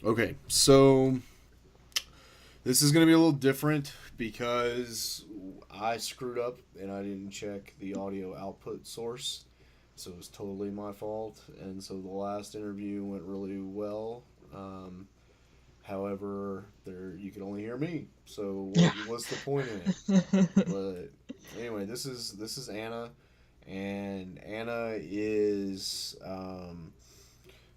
Okay, so this is going to be a little different because I screwed up and I didn't check the audio output source. So it was totally my fault. And so the last interview went really well. Um, However, there you can only hear me. So Yeah. what's the point in it? But anyway, this is Anna, and Anna is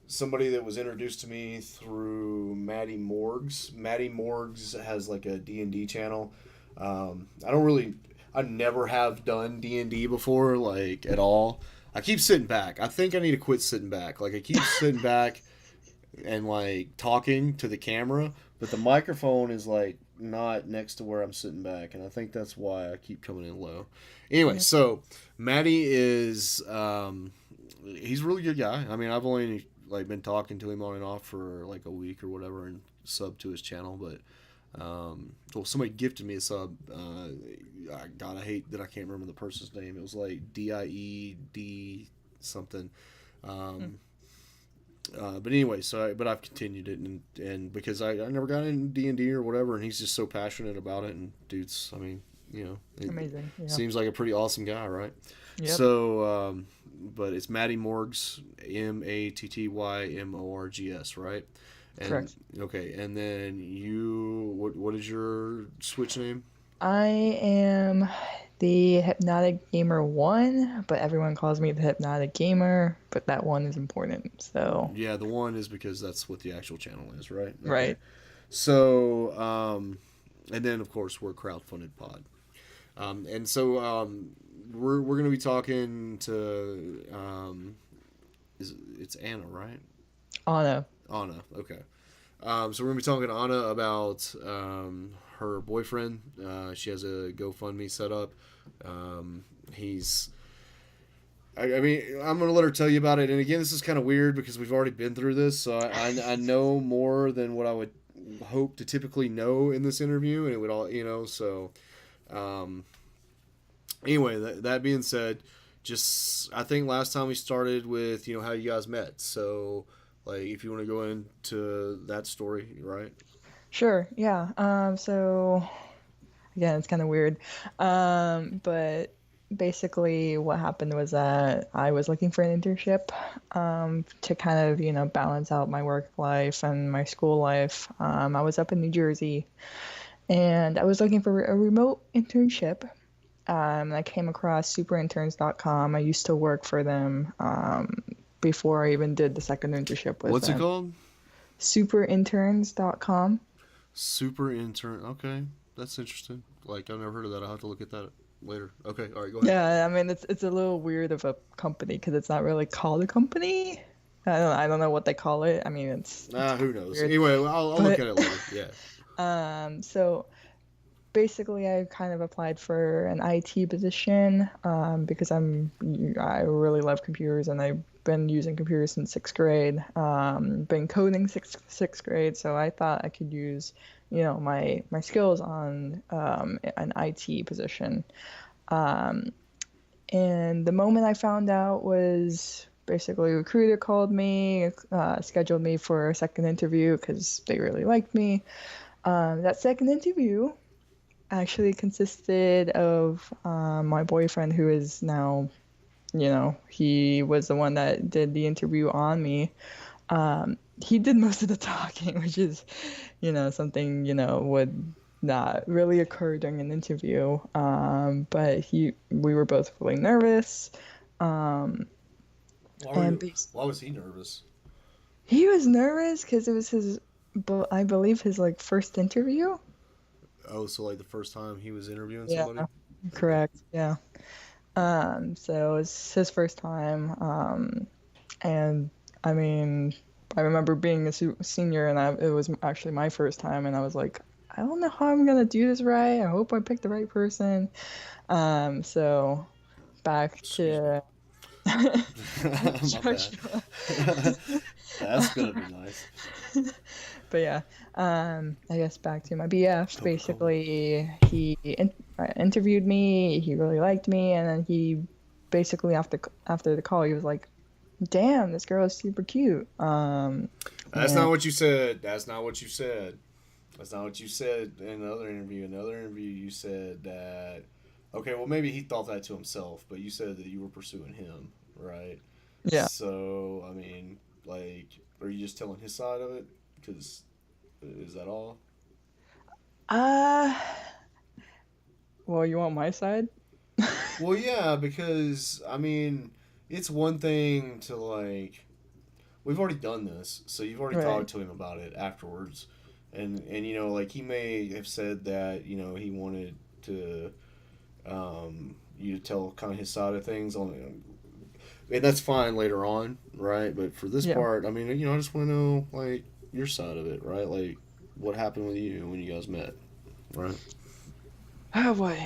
somebody that was introduced to me through Maddie Morgs. Maddie Morgs has like a D&D channel. I don't really, I never have done D&D before, like at all. I keep sitting back. I think I need to quit sitting back. Like I keep sitting back and like talking to the camera, but the microphone is like not next to where I'm sitting back, and I think that's why I keep coming in low. Anyway, Yeah. so Maddie is he's a really good guy. I mean, I've only like been talking to him on and off for like a week or whatever, and sub to his channel, but well, somebody gifted me a sub. God, I hate that I can't remember the person's name. It was like DIED something. Um, but anyway, but I've continued it, and because I never got into D&D or whatever, and he's just so passionate about it, and dude's, I mean, it Amazing. Yeah. seems like a pretty awesome guy, right? Yep. So, but it's Matty Morgs, MattyMorgs, right? And Correct. okay, and then what is your Switch name? I am the Hypnotic Gamer 1, but everyone calls me the Hypnotic Gamer, but that one is important. So, Yeah, the one is because that's what the actual channel is, right? Okay. right. So, and then of course we're crowdfunded pod. And so we're going to be talking to it's Anna, right? Anna. Anna. Okay. So we're going to be talking to Anna about her boyfriend. She has a GoFundMe set up. He's. I mean, I'm going to let her tell you about it. And again, this is kind of weird because we've already been through this. So I know more than what I would hope to typically know in this interview. And it would all, so. Um, Anyway, that being said, just I think last time we started with how you guys met. So like if you want to go into that story, right? Sure. Yeah. So again, it's kind of weird. But basically what happened was that I was looking for an internship to kind of, balance out my work life and my school life. I was up in New Jersey and I was looking for a remote internship. I came across superinterns.com. I used to work for them before I even did the second internship with What's it them. called? Superinterns.com. Super intern. Okay, that's interesting. Like I've never heard of that. I'll have to look at that later. Okay, all right, go ahead. Yeah, I mean it's a little weird of a company because it's not really called a company. I don't know what they call it. I mean it's Who kind of knows? weird. Anyway, I'll look But at it later. Yeah. so basically I kind of applied for an IT position because I really love computers and I've been using computers since sixth grade. Been coding sixth grade, so I thought I could use my skills on an IT position. Um, And the moment I found out was basically a recruiter called me, scheduled me for a second interview because they really liked me. That second interview actually consisted of my boyfriend, who is now, he was the one that did the interview on me. He did most of the talking, which is, something, would not really occur during an interview. But we were both really nervous. Um, Why were and you? Why was he nervous? he was nervous because it was his, I believe his like first interview. Oh, so like the first time he was interviewing Yeah, somebody. Okay. correct. Yeah. So it was his first time. And I mean, I remember being a senior, and it was actually my first time, and I was like, I don't know how I'm gonna do this right. I hope I picked the right person. So back Excuse me. to My bad. Joshua. That's gonna be nice. But yeah, I guess back to my BF. Coca Cola. Basically, he interviewed me. He really liked me, and then he basically after the call, he was like, "Damn, this girl is super cute." That's not what you said. That's not what you said. That's not what you said in another interview. In another interview, you said that. Okay, well, maybe he thought that to himself, but you said that you were pursuing him, right? Yeah. So, I mean, like, are you just telling his side of it? Because is that all? Uh, well, you want my side? Well, yeah, because I mean, it's one thing to like we've already done this, so you've already Right. talked to him about it afterwards, and you know, like he may have said that you know he wanted to you to tell kind of his side of things on, and that's fine later on, right? But for this Yeah. part, I mean, you know, I just want to know like your side of it, right? Like what happened with you when you guys met, right? Oh boy.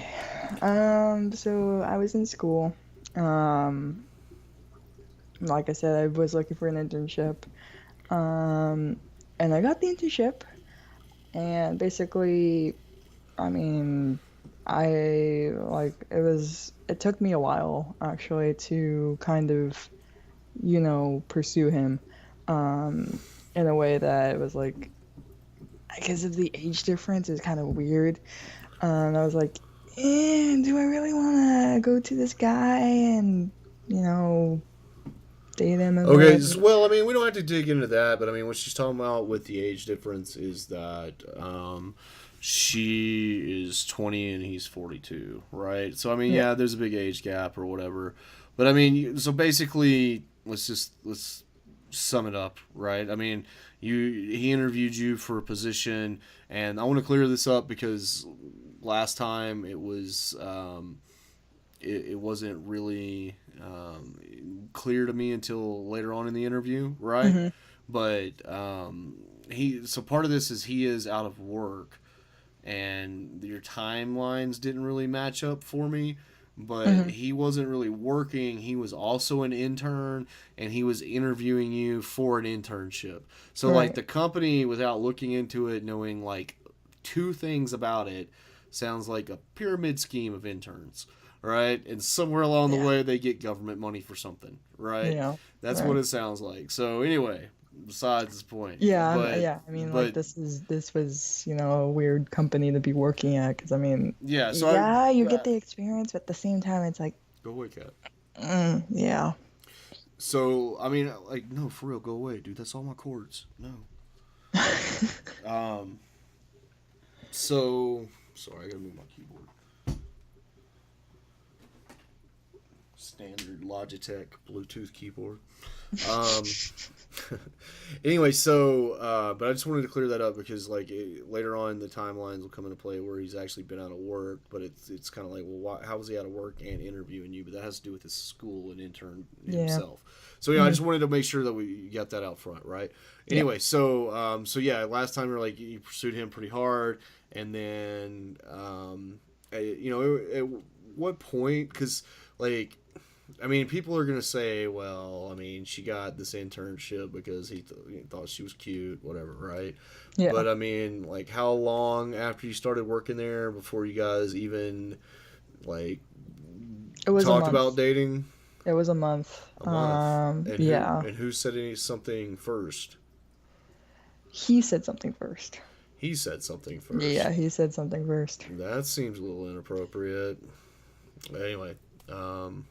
So I was in school. Um, like I said, I was looking for an internship. Um, and I got the internship. And basically, I mean, it took me a while actually to kind of, pursue him, um, in a way that it was like, because of the age difference, is kind of weird. I was like, do I really want to go to this guy and, you know, date him and Okay, whatever? well, I mean, we don't have to dig into that, but I mean, what she's talking about with the age difference is that she is 20 and he's 42, right? So, I mean, Yeah. yeah, there's a big age gap or whatever. But I mean, so basically, let's sum it up, right? I mean, he interviewed you for a position, and I want to clear this up because last time it wasn't really clear to me until later on in the interview, right? Hmm. But so part of this is he is out of work, and your timelines didn't really match up for me. But Hmm. he wasn't really working. He was also an intern, and he was interviewing you for an internship. So like Right. the company, without looking into it, knowing like two things about it, sounds like a pyramid scheme of interns, right? And somewhere along the Yeah. way, they get government money for something, right? Yeah. That's what Right. it sounds like. So anyway, besides this point, Yeah, but yeah. I mean, like but this was, a weird company to be working at because I mean, yeah. So yeah, you I get the experience, but at the same time, it's like, go away, cat. yeah. So I mean, like, no, for real, go away, dude. That's all my chords. No. Um. So sorry, I gotta move my keyboard. Standard Logitech Bluetooth keyboard. Um. Anyway, so but I just wanted to clear that up because like later on the timelines will come into play where he's actually been out of work, but it's kind of like, well, how was he out of work and interviewing you? But that has to do with his school and intern Yeah. himself. So yeah, I Hmm. just wanted to make sure that we got that out front, right? Yeah. Anyway, so yeah, last time you're like you pursued him pretty hard, and then you know, at what point? Because like I mean, people are gonna say, well, I mean, she got this internship because he thought she was cute, whatever, right? Yeah. But I mean, like, how long after you started working there before you guys even like It was a talked month. about dating? It was a month. A month. And who Yeah. and who said something first? He said something first. He said something Yeah, first. he said something first. That seems a little inappropriate. Anyway, um,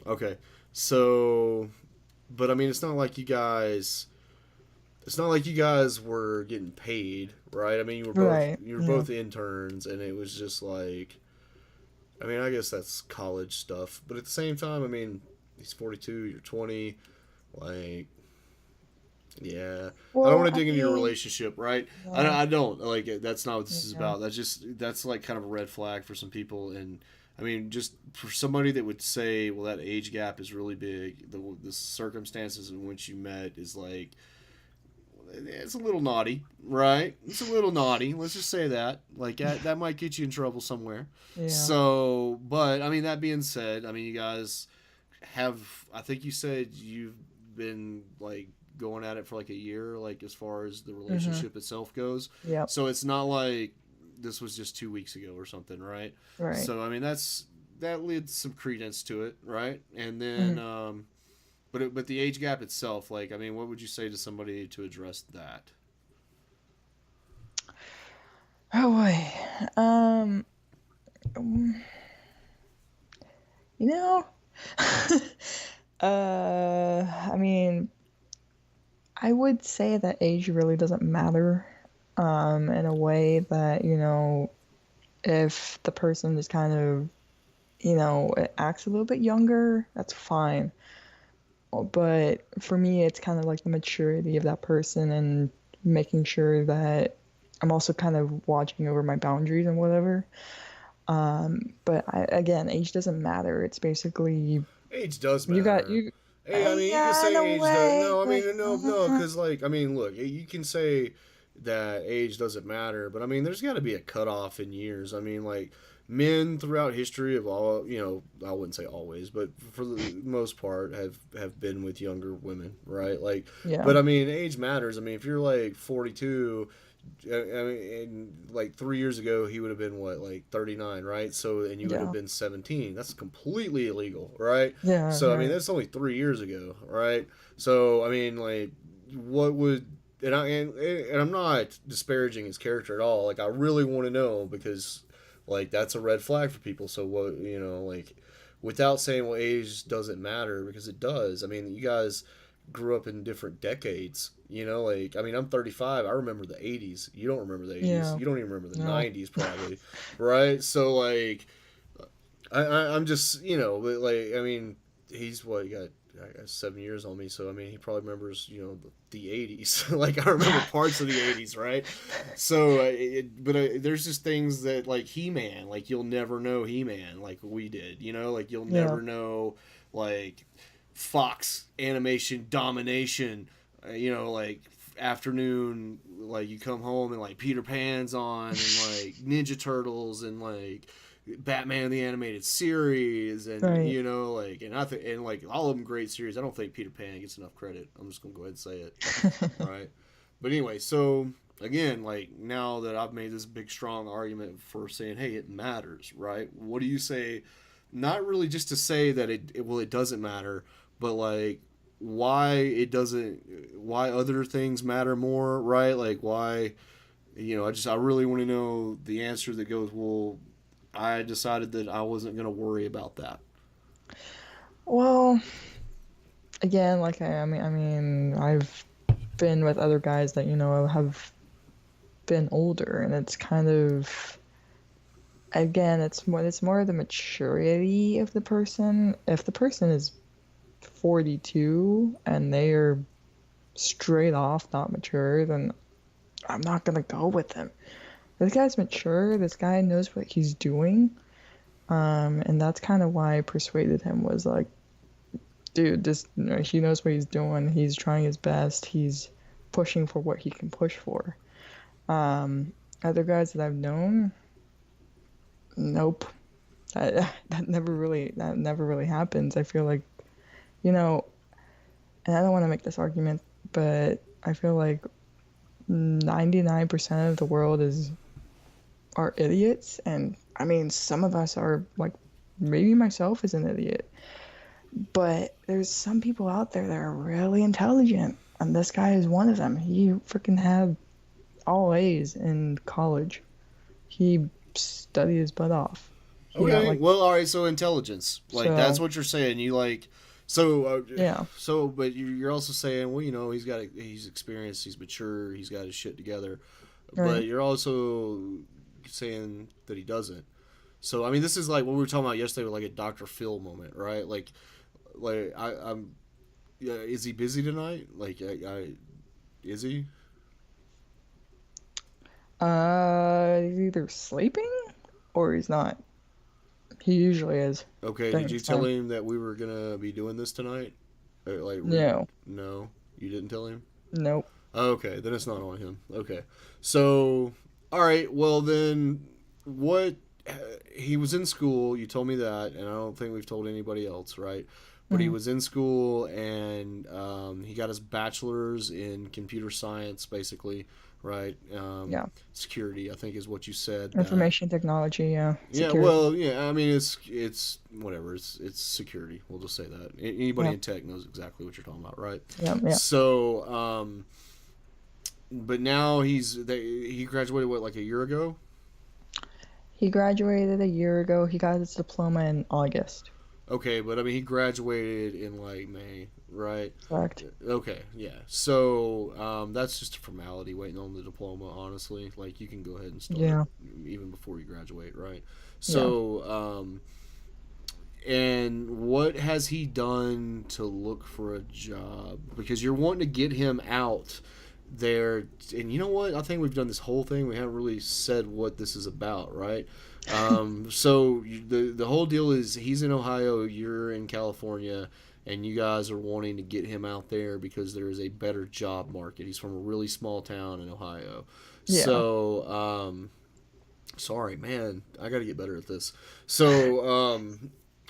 okay, so, but I mean, it's not like you guys were getting paid, right? I mean, Right. you were Yeah. both interns, and it was just like, I mean, I guess that's college stuff, but at the same time, I mean, he's 42, you're 20, like, yeah, I don't Well, want to I dig into your mean, relationship, right? yeah. I don't like that's not what this is Yeah. about. That's like kind of a red flag for some people, and I mean, just for somebody that would say, well, that age gap is really big. The circumstances in which you met is like it's a little naughty, right? It's a little naughty. Let's just say that. Like that might get you in trouble somewhere. Yeah. So, but I mean, that being said, I mean, you guys have. I think you said you've been like going at it for like a year, like as far as the Hmm. relationship itself goes. Yep. So it's not like this was just 2 weeks ago or something, right? Right. So I mean, that leads some credence to it, right? And then Hmm. but the age gap itself, like, I mean, what would you say to somebody to address that? Oh boy. You know, I mean, I would say that age really doesn't matter. In a way that, if the person is kind of, acts a little bit younger, that's fine. But for me, it's kind of like the maturity of that person and making sure that I'm also kind of watching over my boundaries and whatever. But again, age doesn't matter. It's basically Age does you got matter. you. Hey, I mean, you can Yeah, in say a age does. way, No, I but mean, no, because like, I mean, look, you can say that age doesn't matter, but I mean, there's got to be a cutoff in years. I mean, like, men throughout history of all, I wouldn't say always, but for the most part, have been with younger women, right? Like, yeah, but I mean, age matters. I mean, if you're like 42. I mean, like 3 years ago, he would have been what, like 39, right? So, and you would have yeah, been 17. That's completely illegal, right? yeah, So, I mean, right, that's only 3 years ago, right? So, I mean, like, what would and I'm not disparaging his character at all. Like, I really want to know because, like, that's a red flag for people. So, what like, without saying well, age doesn't matter because it does. I mean, you guys grew up in different decades. Like I mean, I'm 35. I remember the 80s. You don't remember the 80s. yeah, You don't even remember the no, 90s, probably, right? So like, I'm just but like I mean, he's what he got. I got 7 years on me, so I mean, he probably remembers the 80s. Like I remember yeah, parts of the 80s, right? So, but there's just things that like He-Man, like you'll never know He-Man like we did. Like you'll yeah, never know like Fox animation domination. Like afternoon, like you come home and like Peter Pan's on and like Ninja Turtles and like Batman the animated series and right. like and I think and like all of them great series. I don't think Peter Pan gets enough credit. I'm just gonna go ahead and say it, right? But anyway, so again, like now that I've made this big strong argument for saying, hey, it matters, right? What do you say? Not really just to say that it doesn't matter, but like why it doesn't, why other things matter more, right? Like why, I really want to know the answer that goes, well, I decided that I wasn't going to worry about that. Well, again, like I mean, I've been with other guys that have been older, and it's kind of again, it's more the maturity of the person. If the person is 42 and they are straight off not mature, then I'm not gonna go with them. This guy's mature. This guy knows what he's doing. And that's kind of why I persuaded him was like, dude, this he knows what he's doing. He's trying his best. He's pushing for what he can push for. Other guys that I've known, nope. That never really happens. I feel like, you know, and I don't want to make this argument, but I feel like 99% of the world are idiots, and I mean some of us are like, maybe myself is an idiot, but there's some people out there that are really intelligent, and this guy is one of them. He freaking had all A's in college. He studied his butt off. He got Okay, like, well, all right. So intelligence, like that's so what you're saying. You like, so, yeah, but you're also saying, well, he's experienced, he's mature, he's got his shit together, but right. you're also saying that he doesn't. So, I mean, this is like what we were talking about yesterday with like a Dr. Phil moment, right? Like I'm, yeah, is he busy tonight? Like, is he? He's either sleeping or he's not. He usually is Okay, during did you this tell time. him that we were gonna be doing this tonight? Like, No, no, you didn't tell him. nope. Okay, then it's not on him. Okay. So, all right, well then what he was in school, you told me that, and I don't think we've told anybody else, right? But he Mhm. was in school and he got his bachelor's in computer science basically, right? Yeah. Security, I think, is what you said. That Information technology, yeah. yeah, Security. well, yeah. I mean, it's whatever. It's security. We'll just say that. Anybody Yeah. in tech knows exactly what you're talking about, right? Yeah. Yeah. So, but now he graduated what, like a year ago? He graduated a year ago. He got his diploma in August. Okay, but I mean, he graduated in like May, right? Correct. Okay, yeah. So that's just a formality, waiting on the diploma. Honestly, like you can go ahead and start Yeah. even before you graduate, right? Yeah. So, and what has he done to look for a job? Because you're wanting to get him out there, and you know what? I think we've done this whole thing. We haven't really said what this is about, right? So the whole deal is he's in Ohio, you're in California, and you guys are wanting to get him out there because there is a better job market. He's from a really small town in Ohio. Yeah. So, sorry, man, I got to get better at this. So,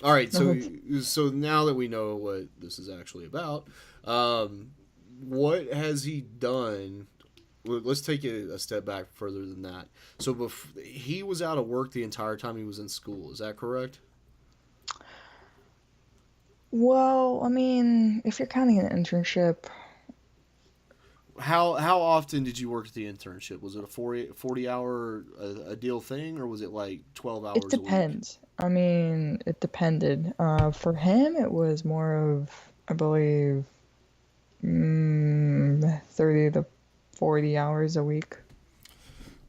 all right, No, so now that we know what this is actually about, what has he done? Let's take it a step back further than that. So he was out of work the entire time he was in school. Is that correct? well, I mean, if you're counting an internship, How often did you work at the internship? Was it a 40 hour a deal thing, or was it like 12 it hours a week? depends. I mean, it depended. For him, it was more of, I believe, 30 to 40 hours a week.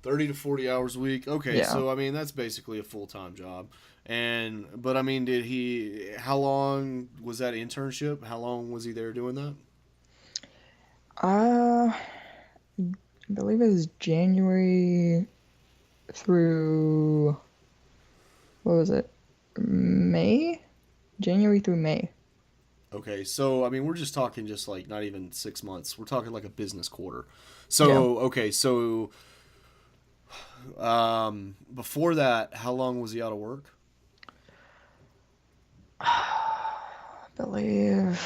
30 to 40 hours a week. Okay, Yeah. so I mean that's basically a full-time job. And but I mean did he how long was that internship? How long was he there doing that? I believe it was January through, what was it? May? January through May. Okay, so I mean we're just talking just like not even 6 months. We're talking like a business quarter. Yeah. So, okay, so before that, how long was he out of work? I believe.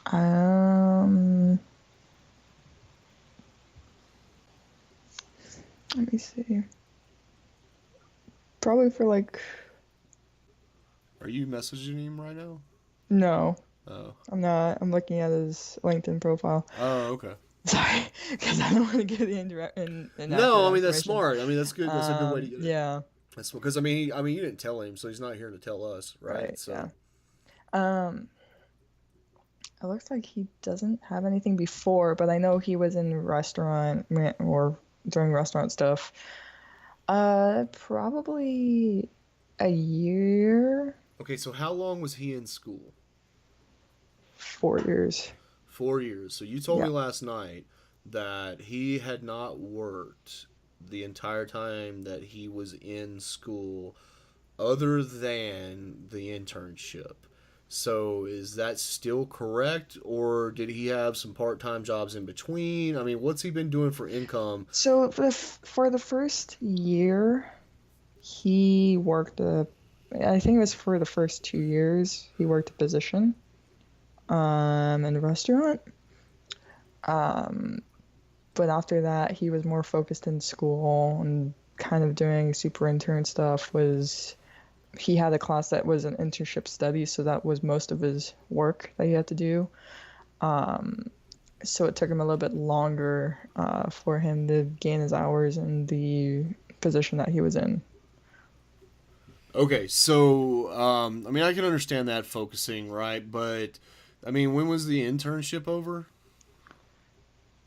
Um, Let me see. Probably for like, Are you messaging him right now? no, Oh. I'm not. I'm looking at his LinkedIn profile. Oh, okay. Sorry, because I don't want to give the No, I inaccurate mean that's information. smart. I mean that's good. That's a good way to get it. Yeah, That's because I mean you didn't tell him, so he's not here to tell us, right? right, So yeah. Um, it looks like he doesn't have anything before, but I know he was in or doing restaurant stuff. Probably a year, okay, so how long was he in school? 4 years. 4 years. So you told Yeah. me last night that he had not worked the entire time that he was in school other than the internship. So is that still correct, or did he have some part-time jobs in between? I mean, what's he been doing for income? So for the first year, he worked I think it was for the first 2 years, he worked a position in a restaurant. Um, but after that, he was more focused in school and kind of doing super intern stuff. Was He had a class that was an internship study, so that was most of his work that he had to do. So it took him a little bit longer for him to gain his hours in the position that he was in. Okay, so I mean, I can understand that focusing, right? But I mean, when was the internship over?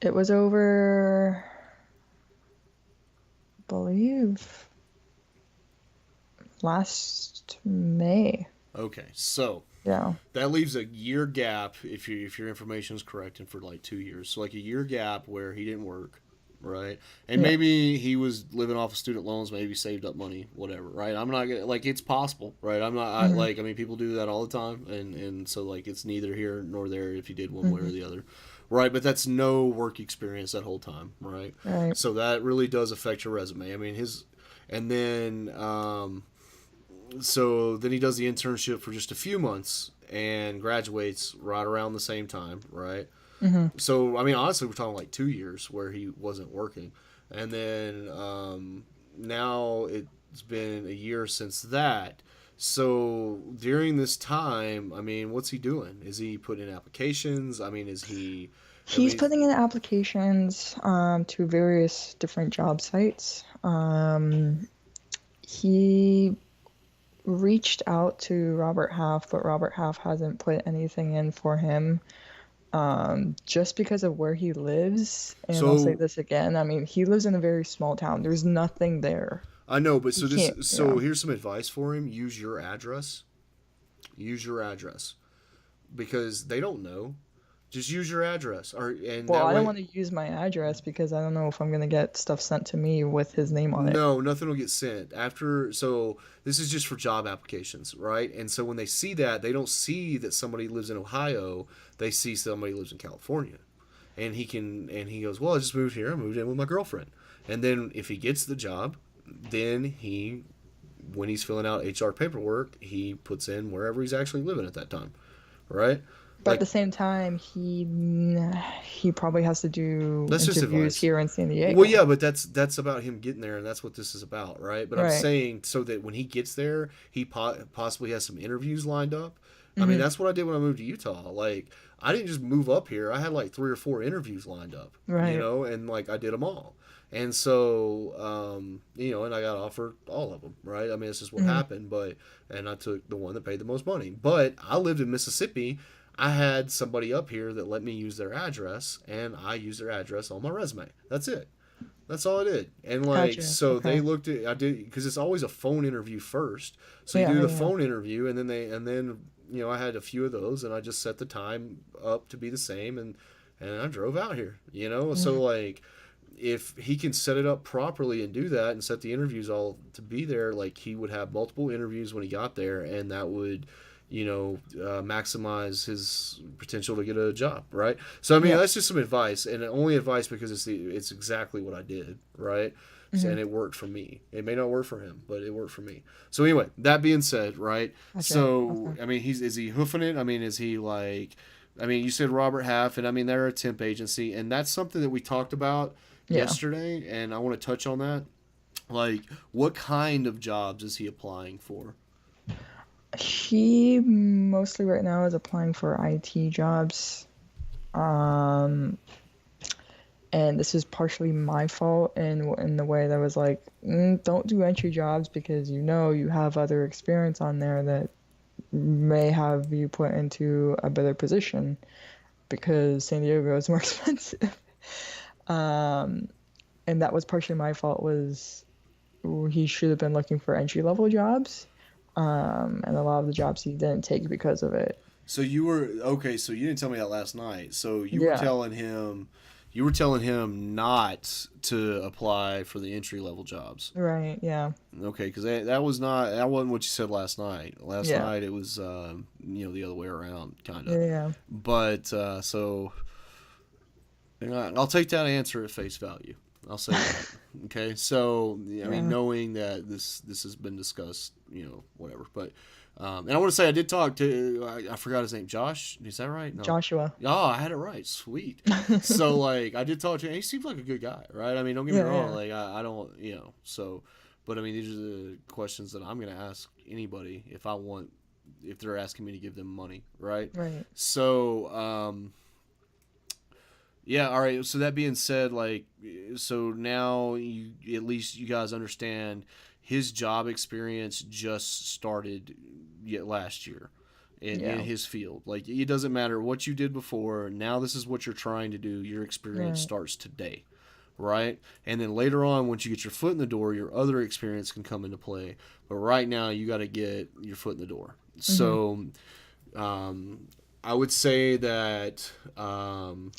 It was over, I believe, last May. Okay, so Yeah. that leaves a year gap if your information is correct, and for like 2 years, so like a year gap where he didn't work, right? And Yeah. maybe he was living off of student loans, maybe saved up money, whatever, right? I'm not gonna like it's possible, right? I'm not Hmm. like I mean people do that all the time, and so like it's neither here nor there if you did one way or Hmm. the other, right? But that's no work experience that whole time, right? Right. So that really does affect your resume. I mean his, and then so then he does the internship for just a few months and graduates right around the same time, right? Hmm. So I mean, honestly, we're talking like 2 years where he wasn't working, and then now it's been a year since that. So during this time, I mean, what's he doing? Is he putting in applications? I mean, is he? I He's mean, putting in applications to various different job sites. He reached out to Robert Half, but Robert Half hasn't put anything in for him. Just because of where he lives, and I'll say so this again, I mean, he lives in a very small town. There's nothing there. I know, but He so this, can't, so yeah. here's some advice for him: use your address. Use your address because they don't know. Just use your address, or and Well, that I don't way. want to use my address because I don't know if I'm gonna get stuff sent to me with his name on it. No, nothing will get sent after. So this is just for job applications, right? And so when they see that, they don't see that somebody lives in Ohio. They see somebody lives in California, and he goes, well, I just moved here. I moved in with my girlfriend, and then if he gets the job, then when he's filling out HR paperwork, he puts in wherever he's actually living at that time, right? But at Like the same time, he probably has to do that's just interviews advice. here in San Well, Diego. yeah, but that's about him getting there, and that's what this is about, right? But I'm Right. saying so that when he gets there, he possibly has some interviews lined up. I mean, Hmm. that's what I did when I moved to Utah. Like, I didn't just move up here; I had like 3 or 4 interviews lined up, Right. and like I did them all. And so, and I got offered all of them, right? I mean, this is what Hmm. happened, and I took the one that paid the most money. But I lived in Mississippi. I had somebody up here that let me use their address, and I used their address on my resume. That's it. That's all I did. And like, Gotcha. so they Okay. looked at, I did, because it's always a phone interview first. So you Yeah, do the yeah. phone interview, and then I had a few of those, and I just set the time up to be the same, and I drove out here. So Hmm. like, if he can set it up properly and do that and set the interviews all to be there, like he would have multiple interviews when he got there, and that would maximize his potential to get a job, right? So I mean, Yeah. that's just some advice, and only advice because it's exactly what I did, right? So, Hmm. and it worked for me. It may not work for him, but it worked for me. So anyway, that being said, right? Gotcha. So Okay. I mean, is he hoofing it? I mean, is he like? I mean, you said Robert Half, and I mean they're a temp agency, and that's something that we talked about Yeah. yesterday, and I want to touch on that. Like, what kind of jobs is he applying for? He mostly right now is applying for IT jobs. Um, and this is partially my fault in the way that was like, don't do entry jobs because you have other experience on there that may have you put into a better position because San Diego is more expensive. Um, and that was partially my fault was he should have been looking for entry level jobs. And a lot of the jobs he didn't take because of it. So you were okay. So you didn't tell me that last night. So Yeah, you were telling him not to apply for the entry level jobs. right. Yeah, Okay, because that wasn't what you said last night. Last yeah, night it was the other way around, kind of. yeah, yeah. But so I'll take that answer at face value. I'll say that. Okay, so I mean, Yeah. knowing that this has been discussed, whatever. But and I want to say I did talk to I forgot his name, Josh. Is that right? No. Joshua. Oh, I had it right. Sweet. So like I did talk to him. He seems like a good guy, right? I mean, don't get me Yeah, wrong. yeah, Like I don't, so. But I mean, these are the questions that I'm gonna ask anybody if they're asking me to give them money, right? right. So yeah, all right. So that being said, like, so now at least you guys understand his job experience just started yet last year in Yeah, his field. Like, it doesn't matter what you did before. Now this is what you're trying to do. Your experience right. starts today, right? And then later on, once you get your foot in the door, your other experience can come into play. But right now, you got to get your foot in the door. Hmm. So, um, I would say that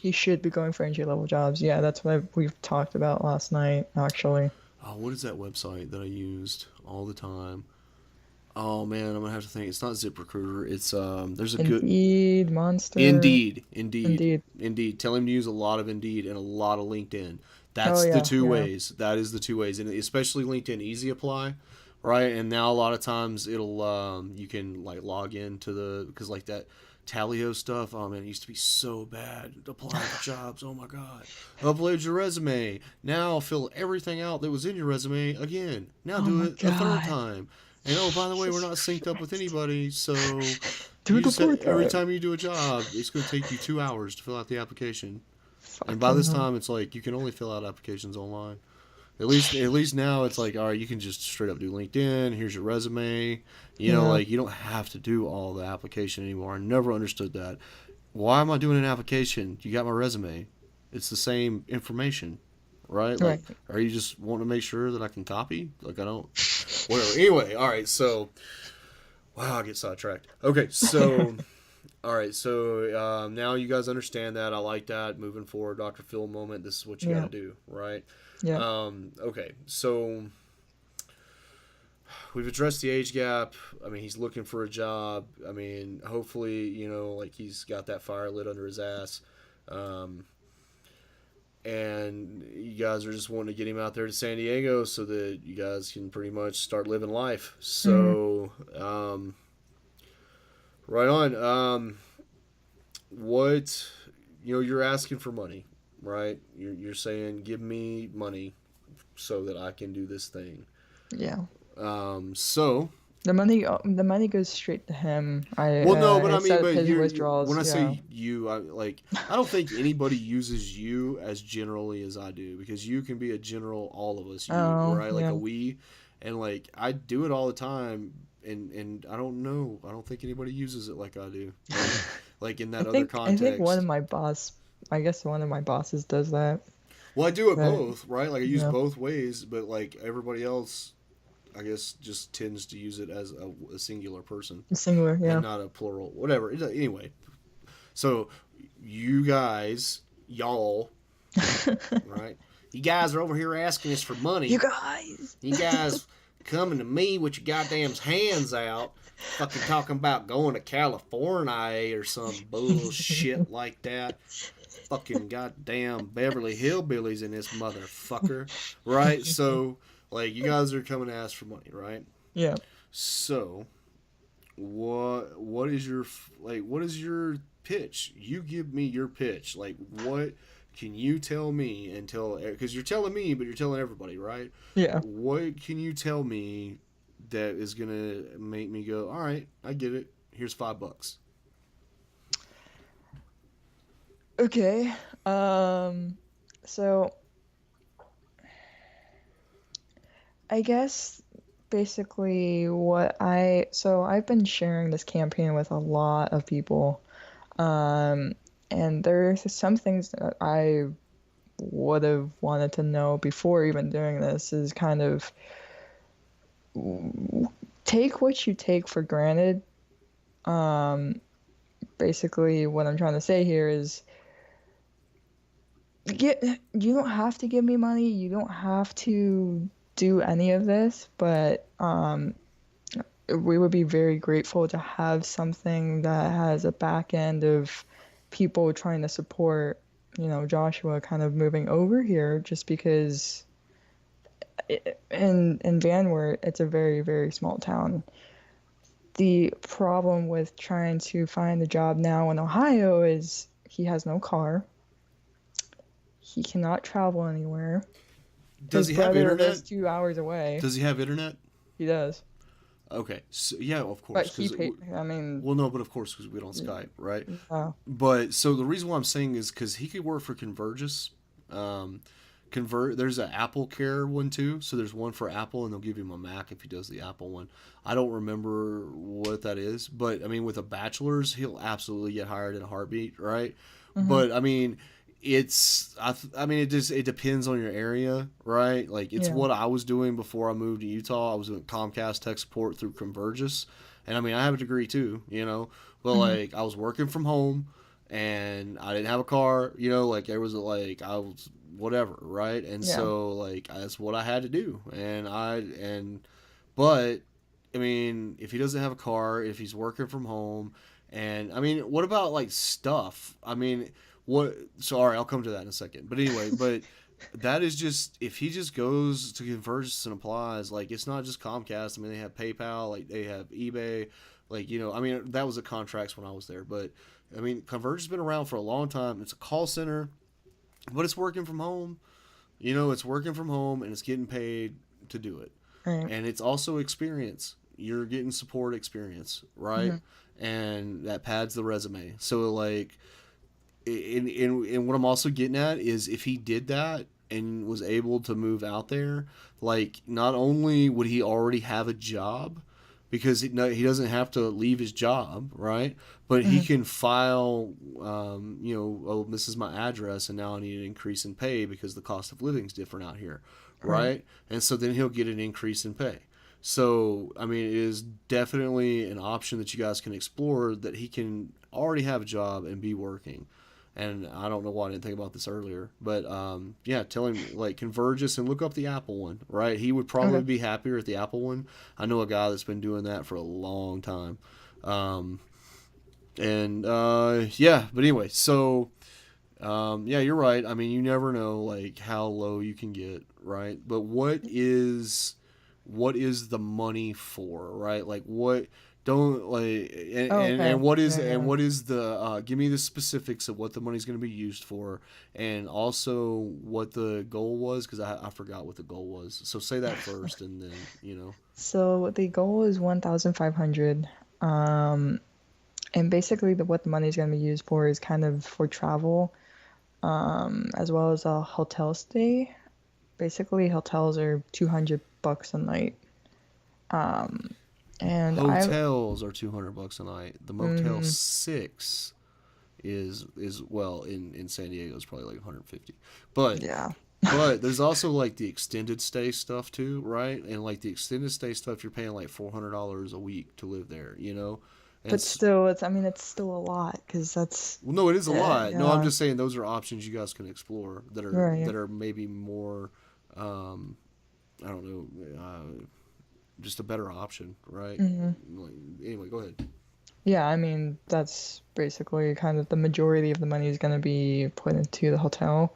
He should be going for entry level jobs. Yeah, that's what we've talked about last night, actually. what is that website that I used all the time? Oh man, I'm gonna have to think. It's not ZipRecruiter. It's there's a good Indeed, Monster. Indeed, Indeed, Indeed. Indeed. Tell him to use a lot of Indeed and a lot of LinkedIn. Oh That's the yeah, two yeah. ways. That is the two ways, and especially LinkedIn Easy Apply, right? And now a lot of times it'll you can like log in to the because like that Talio stuff. Oh man, it used to be so bad. Applying for jobs. Oh my god. Upload your resume. Now fill everything out that was in your resume again. Now Oh do my it a third god. time. And oh, by the way, we're Jesus not synced up with Christ. anybody, so Do you the just fourth every time. time you do a job, it's going to take you 2 hours to fill out the application. And by Fucking this hell. time, it's like you can only fill out applications online. At least now it's like, all right, you can just straight up do LinkedIn. Here's your resume. Yeah. Like you don't have to do all the application anymore. I never understood that. Why am I doing an application? You got my resume. It's the same information, right? Like, Right. are you just wanting to make sure that I can copy? Like I don't. Whatever. Anyway, all right. So, wow, I get sidetracked. Okay, so. All right, so now you guys understand that. I like that. Moving forward, Dr. Phil moment. This is what you got Yeah. to do, right? Yeah. Okay, so we've addressed the age gap. I mean, he's looking for a job. I mean, hopefully, like he's got that fire lit under his ass. Um, and you guys are just wanting to get him out there to San Diego so that you guys can pretty much start living life. Mhm. So, right on. What, you're asking for money, right? You're saying, give me money so that I can do this thing. Yeah. So, The money goes straight to him. well, no, but I I mean, set up but his when withdrawals. I Yeah. say you, I don't think anybody uses you as generally as I do, because you can be a general, all of us, you, Oh, right? Like a yeah. we, and like I do it all the time, and I don't know, I don't think anybody uses it like I do, like in I that other think I think one of context. my boss, I guess one of my bosses does that. Well, I do it But both, right? Like I use yeah, both ways, but like everybody else, I guess, just tends to use it as a singular person singular. and Yeah. not a plural. Whatever. Anyway, so you guys, y'all, right? You guys are over here asking us for You money. guys. You guys coming to me with your goddamn hands out, fucking talking about going to California or some bullshit like that. Fucking goddamn Beverly Hillbillies in this motherfucker, right? So, like, you guys are coming to ask for money, right? Yeah. So, what is your what is your pitch? You give me your pitch. Like, what can you tell me and tell, because you're telling me, but you're telling everybody, right? Yeah. What can you tell me that is gonna make me go, all right, I get it. Here's $5. Okay. So I guess basically I've been sharing this campaign with a lot of people. Um, and there's some things that I would have wanted to know before even doing this is kind of take what you take for granted. Um, Basically what I'm trying to say here is you don't have to give me money. You don't have to do any of this, but we would be very grateful to have something that has a back end of people trying to support, Joshua kind of moving over here just because in Van Wert, it's a very, very small town. The problem with trying to find a job now in Ohio is he has no car. He cannot travel anywhere. Does His he have brother internet? lives 2 hours away. Does he have internet? He does. Okay, so, yeah, of But course. he paid, I mean, Well, no, but of course, because we don't Skype, right? oh, But so the reason why I'm saying is because he could work for Convergys. There's an Apple Care one too. So there's one for Apple, and they'll give him a Mac if he does the Apple one. I don't remember what that is, but I mean, with a bachelor's, he'll absolutely get hired in a heartbeat, right? mhm, But I mean, it depends on your area, right? Like it's yeah, what I was doing before I moved to Utah. I was doing Comcast tech support through Convergys, and I mean, I have a degree too, but mhm, like I was working from home, and I didn't have a car, like there was I was whatever, right? And yeah, so like that's what I had to do, but I mean, if he doesn't have a car, if he's working from home, and I mean, what about like stuff? I mean, what? Sorry, I'll come to that in a second. But anyway, that is just if he just goes to Convergys and applies, like it's not just Comcast. I mean, they have PayPal, like they have eBay, Like, I mean, that was the contracts when I was there, but I mean, Converge has been around for a long time. It's a call center, but it's working from home. It's working from home and it's getting paid to do it. Right. And it's also experience. You're getting support experience, right? Hmm. And that pads the resume. So, like, and what I'm also getting at is if he did that and was able to move out there, like, not only would he already have a job, because he doesn't have to leave his job, right? But he Hmm. can file, oh, this is my address, and now I need an increase in pay because the cost of living is different out here, Right. right? And so then he'll get an increase in pay. So, I mean, it is definitely an option that you guys can explore that he can already have a job and be working. And I don't know why I didn't think about this earlier, but yeah, tell him like Convergys and look up the Apple one, right? He would probably Okay. be happier at the Apple one. I know a guy that's been doing that for a long time, um, and yeah. But anyway, so yeah, you're right. I mean, you never know like how low you can get, right? But what is the money for, right? Like what don't like Oh, and okay. Yeah. what is the give me the specifics of what the money's going to be used for, and also what the goal was, because I forgot what the goal was. So say that first, and then So the goal is 1,500. Um, and basically what the money is going to be used for is kind of for travel, as well as a hotel stay. Basically, hotels are 200 bucks a night. And hotels are $200 a night. The Motel mm, 6 is well in San Diego is probably like 150, but yeah. there's also like the extended stay stuff too, right? And like the extended stay stuff, you're paying like $400 a week to live there, and But still, I mean, it's still a lot because that's, well, no, it is a lot. No, I'm yeah, just saying those are options you guys can explore that are right. maybe more, um, I don't know, just a better option, right? Hmm. Like, anyway, go ahead. Yeah, I mean, that's basically kind of the majority of the money is going to be put into the hotel.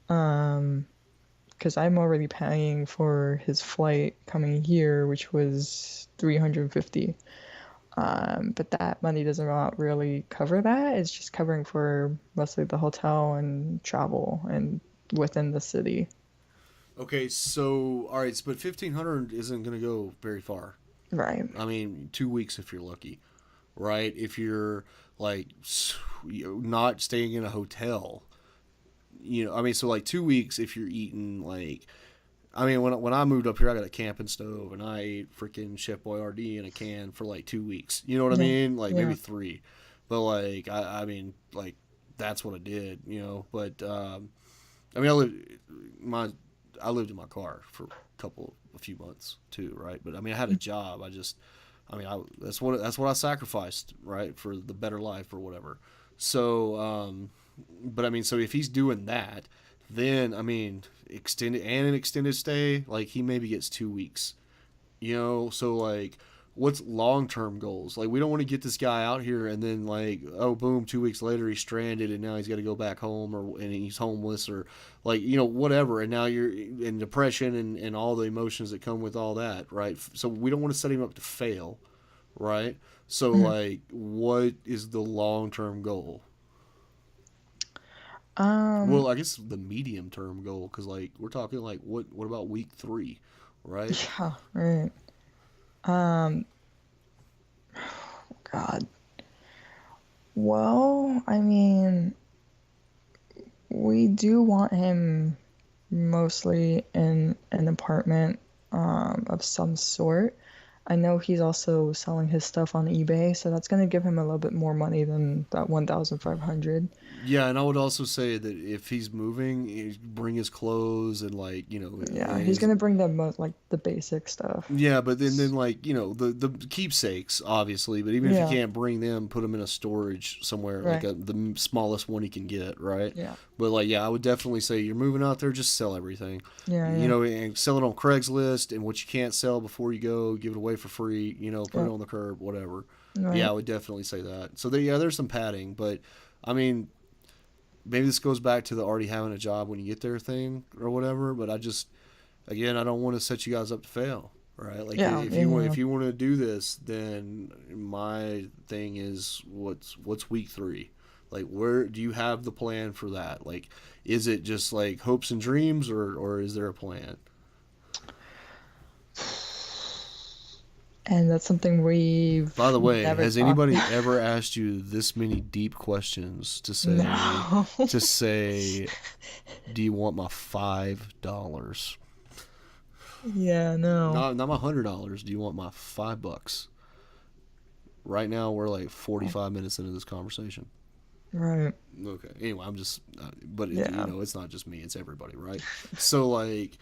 Um, because I'm already paying for his flight coming here, which was 350. But that money does not really cover that. It's just covering for mostly the hotel and travel and within the city. Okay, so all right, but 1,500 isn't going to go very far. Right. I mean, 2 weeks if you're lucky, right? If you're like not staying in a hotel, I mean, so like 2 weeks if you're eating like, I mean, when I moved up here, I got a camping stove and I ate freaking Chef Boyardee in a can for like 2 weeks. You know what I Yeah. mean? Like maybe Yeah. three, but like I mean, like that's what I did. But I mean, my I lived in my car for a few months too, right? But I mean, I had a job. I mean, that's what I sacrificed, right, for the better life or whatever. So, but I mean, so if he's doing that, then I mean, an extended stay, like he maybe gets 2 weeks. So like, what's long term goals? Like, we don't want to get this guy out here and then like, oh boom, 2 weeks later he's stranded and now he's got to go back home, and he's homeless, or like whatever, and now you're in depression and all the emotions that come with all that, right? So we don't want to set him up to fail, right? So Mhm. like, what is the long term goal? Um, Well, I guess the medium term goal, because like we're talking like what about week 3, right? yeah, right. Um, God. Well, I mean, we do want him mostly in an apartment of some sort. I know he's also selling his stuff on eBay, so that's gonna give him a little bit more money than that 1,500. Yeah, and I would also say that if he's moving, bring his clothes and like Yeah, he's his. gonna bring the most like the basic stuff. Yeah, but then like the keepsakes obviously, but even if you Yeah, can't bring them, put them in a storage somewhere like right. the smallest one he can get, right? Yeah, But like yeah, I would definitely say you're moving out there, just sell everything, yeah, yeah. and sell it on Craigslist, and what you can't sell before you go, give it away for free, put it Yep, on the curb, whatever. Yeah, I right. would definitely say that. So there's some padding, but I mean maybe this goes back to the already having a job when you get there thing or whatever. But I don't want to set you guys up to fail. right? Like Yeah, if yeah. you want to do this, then my thing is what's week 3? Like, where do you have the plan for that? Like, is it just like hopes and dreams, or is there a plan? And that's something By we've the way, never has talked anybody about. ever asked you this many deep questions No. to say, do you want my $5? Yeah, no. Not my $100. Do you want my $5? Right now, we're like 45 minutes into this conversation. Right. Okay. Anyway, I'm just, but Yeah. it's not just me; it's everybody, right? So, like,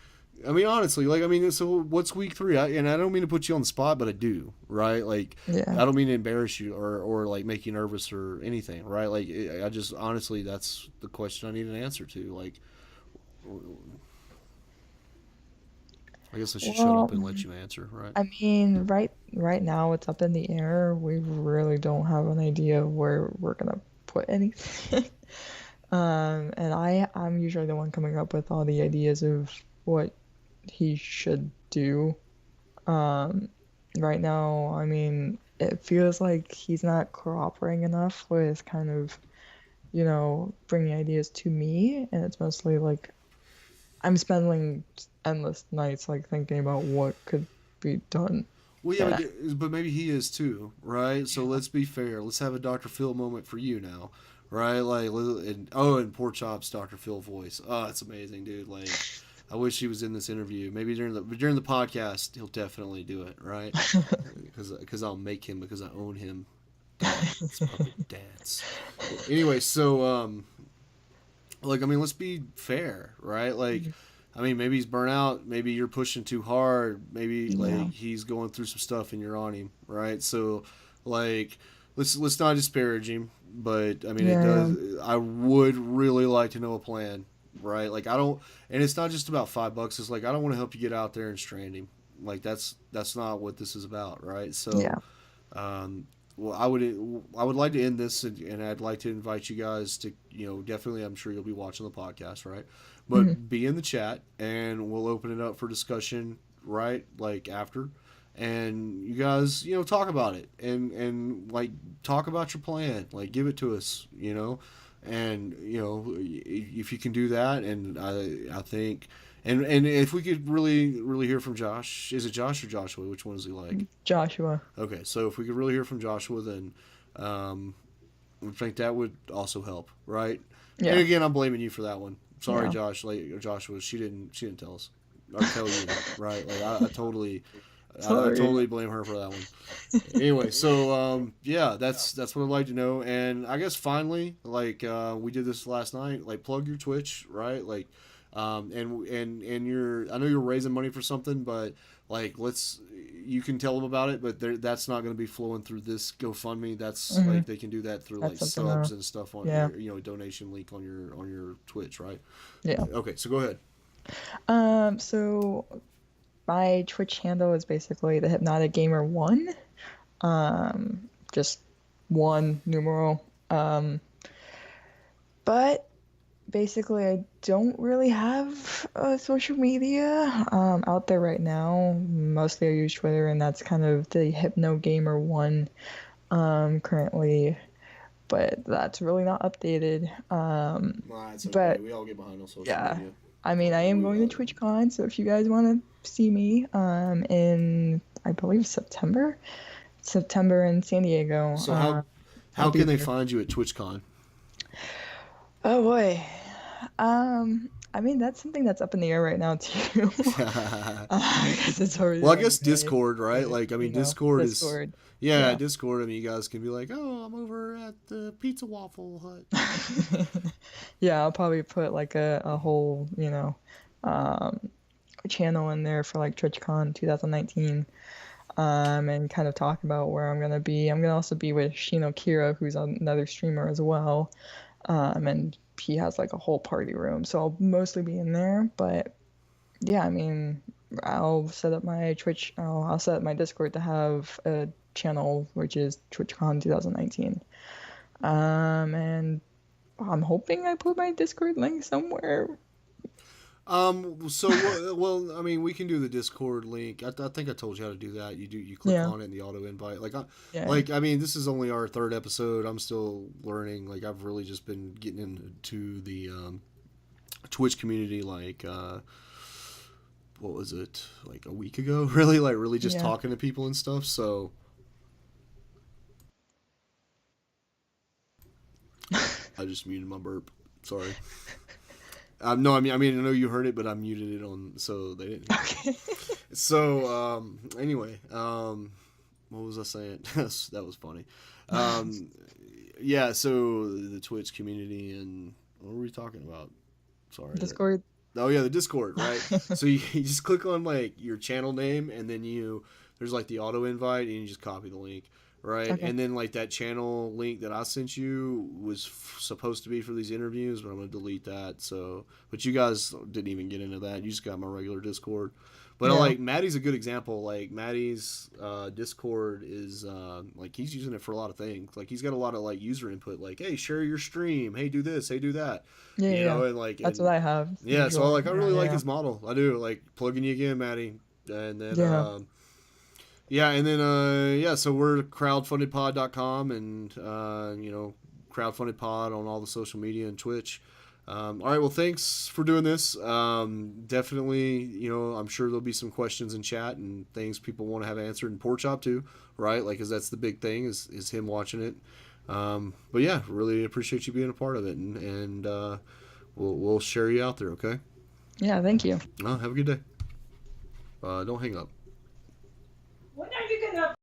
I mean, honestly, like, I mean, so what's week 3? And I don't mean to put you on the spot, but I do, right? Like, Yeah. I don't mean to embarrass you or like make you nervous or anything, right? Like, I just honestly, that's the question I need an answer to. Like, I guess I should shut up Well, and let you answer, right? I mean, right now it's up in the air. We really don't have an idea where we're gonna put anything. And I'm usually the one coming up with all the ideas of what he should do. Um, right now, I mean, it feels like he's not cooperating enough with kind of, bringing ideas to me, and it's mostly like I'm spending endless nights like thinking about what could be done. Well, yeah, And but maybe he is too, right? So let's be fair. Let's have a Dr. Phil moment for you now, right? Like, and poor Chop's Dr. Phil voice. Oh, it's amazing, dude. Like, I wish he was in this interview. Maybe during the podcast, he'll definitely do it, right? Because I'll make him because I own him. Dance, puppet dance. Anyway, so like, I mean, let's be fair, right? Like, I mean, maybe he's burnt out. Maybe you're pushing too hard. Maybe yeah, like he's going through some stuff and you're on him, right? So, like, let's not disparage him, but I mean, it yeah, does. yeah. I would really like to know a plan, right? Like, I don't, and it's not just about $5. It's like I don't want to help you get out there and strand him. Like, that's not what this is about, right? So, Yeah. well, I would like to end this, and I'd like to invite you guys to, definitely. I'm sure you'll be watching the podcast, right? Mhm. But be in the chat, and we'll open it up for discussion, right? Like after, and you guys, talk about it, and like talk about your plan, like give it to us, and if you can do that, and I think. And if we could really hear from Josh, is it Josh or Joshua? Which one is he like? Joshua. Okay, so if we could really hear from Joshua, then um, I think that would also help, right? And Yeah. again, I'm blaming you for that one. Sorry, Yeah. Josh, like Joshua, she didn't tell us or tell you, right? Like I totally, I Sorry. totally blame her for that one. Anyway, so yeah, that's what I'd like to know, and I guess finally, like we did this last night, like plug your Twitch, right? Like, and I know you're raising money for something, but like you can tell them about it, but that's not going to be flowing through this GoFundMe. That's Hmm. like they can do that through like That's something. subs and stuff on Yeah. your donation link on your Twitch, right? Yeah. Okay, so go ahead. So my Twitch handle is basically the Hypnotic Gamer 1. Just one numeral. But basically, I don't really have social media out there right now. Mostly I use Twitter, and that's kind of the Hypno Gamer 1 currently. But that's really not updated. Nah, it's okay. But We all get behind on social yeah, media. I mean, I am going to TwitchCon, so if you guys want to see me in, I believe, September in San Diego, So I'll how be can they there. find you at TwitchCon? Oh boy. I mean, that's something that's up in the air right now too. Because it's already Well, I like guess May, Discord, right? but Like, I mean, Discord is, Discord. yeah, Yeah. Discord. I mean, you guys can be like, oh, I'm over at the Pizza Waffle Hut. Yeah, I'll probably put like a whole, um, channel in there for like TwitchCon 2019. And kind of talk about where I'm gonna be. I'm gonna also be with Shino Kira, who's another streamer as well. And he has like a whole party room, so I'll mostly be in there. But yeah, I mean, I'll set up my Twitch. I'll set up my Discord to have a channel which is TwitchCon 2019. And I'm hoping I put my Discord link somewhere. So well, I mean, we can do the Discord link. I think I told you how to do that. You click Yeah. on it in the auto invite. Yeah. I mean, this is only our third episode. I'm still learning. Like, I've really just been getting into the Twitch community. Like, what was it? Like a week ago, really? Like, really just Yeah. talking to people and stuff. So I just muted my burp. Sorry. No, I mean, I know you heard it, but I muted it on so they didn't hear it. Okay. So, anyway, what was I saying? That was funny. Um, yeah, so the Twitch community and what were we talking about? Sorry. Discord. Oh yeah, the Discord, right? So you just click on like your channel name, and then there's like the auto invite, and you just copy the link, right? Okay. And then like that channel link that I sent you was supposed to be for these interviews, but I'm gonna delete that. So, but you guys didn't even get into that. You just got my regular Discord. But Yeah. like Maddie's a good example. Like Maddie's Discord is like he's using it for a lot of things. Like he's got a lot of like user input. Like, hey, share your stream. Hey, do this. Hey, do that. Yeah. You know, Yeah. and like That's and, what I have. yeah, so Usually. I really like Yeah. his model. I do like plugging you again, Maddie, and then Yeah. yeah, and then yeah, so we're crowdfundedpod.com and crowdfundedpod on all the social media and Twitch. All right, well, thanks for doing this. Definitely, I'm sure there'll be some questions in chat and things people want to have answered in Pork Chop too, right? Like, 'cause that's the big thing is him watching it. But yeah, really appreciate you being a part of it, and we'll share you out there, okay? Yeah. Thank you. Have a good day. Don't hang up.